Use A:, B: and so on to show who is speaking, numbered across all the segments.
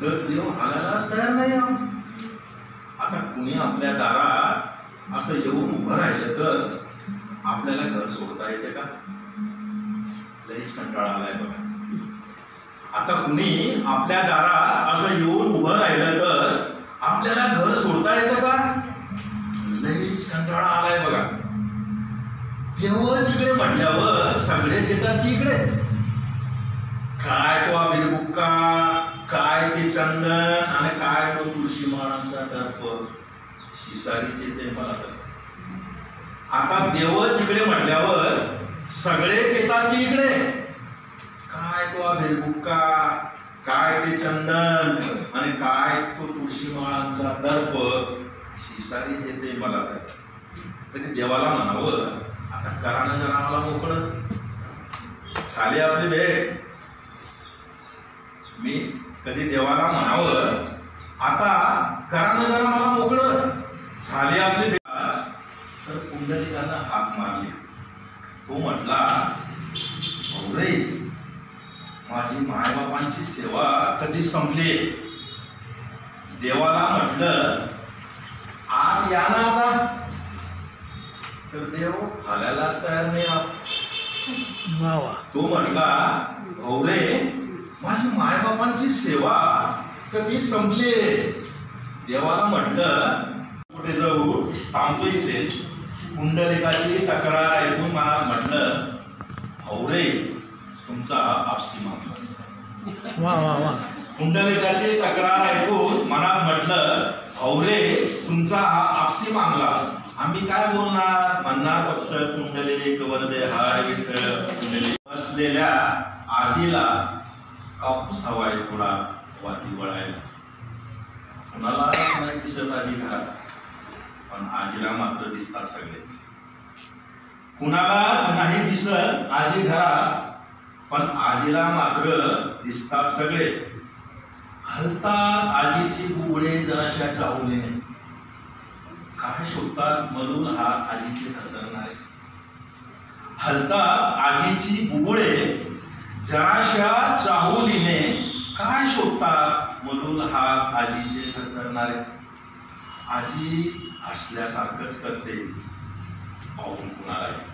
A: तर देव हालायलाच तयार नाही आहोत. आता कुणी आपल्या दारात असं येऊन उभं राहिलं तर आपल्याला घर सोडता येते का? लईच कंटाळा आलाय बघा. आता कुणी आपल्या दारात असं येऊन उभं राहिलं तर आपल्याला घर सोडता येतं का? लईच कंटाळा आलाय बघा. देवच इकडे म्हटल्यावर सगळेच येतात की इकडे. काय तो अभिर्बुक्का, काय ते चंदन आणि काय तो तुळशी माळांचा दर्प, शिसारीच येते मला तर. आता देवच इकडे म्हटल्यावर सगळेच येतात की इकडे. काय तो अभिर्बुक्का, काय ते चंदन आणि काय तो तुळशी माळांचा दर्प, शिसारीच येते मला तर. कधी देवाला म्हणावं आता करा ना जरा मला मोकळं. झाली आपली भेट. मी कधी देवाला म्हणावं आता करा ना जरा मला मोकळं. झाली आपली भेट. तर पुंडलिकानं हाक मारली. तो म्हटला, रे माझी मायबापांची सेवा कधी संपली. देवाला म्हटलं आत या ना आता. तर देव हालायलाच तयार नाही. तो म्हटला, रे माझी मायबापांची सेवा कधी संपली. देवाला म्हटलं कुठे जाऊ, थांबतो इथे. पुंडलिकाची तक्रार ऐकून मला म्हटलं, रे तुमचा आपसी मामला. पुंडलिकाची तक्रार ऐकून मनात म्हटलं, रे तुमचा आपसी मामला. आम्ही काय बोलणार, म्हणणार फक्त पुंडलिक वरदे हाय विठ्ठल पुंडलिक. बसलेल्या आजीला कापूस हवाय थोडा वाती वळायला. कुणाला नाही दिसत आजी घरात, पण आजीला मात्र दिसतात सगळेच. कुणालाच नाही दिसत आजी घरात, पण आजीला मात्र दिसतात सगळेच. हलतात आजीची बुबुळे जराशा चाहुलीने. काय शोधतात मलूल हात आजीचे थरथरणारे. हलतात आजीची बुबुळे जराशा चाहुलीने. काय शोधतात मलूल हात आजीचे थरथरणारे. आजी हसल्यासारखंच करते पाहून कुणालाही.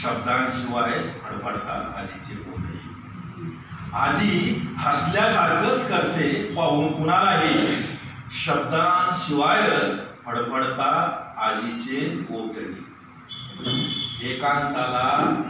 A: शब्दांशिवायच फडफडतात आजीचे बोलही. आजी हसल्यासारखंच करते पाहून कुणालाही. शब्दांशिवायच फडफडतात आजीचे बोटही. एकांताला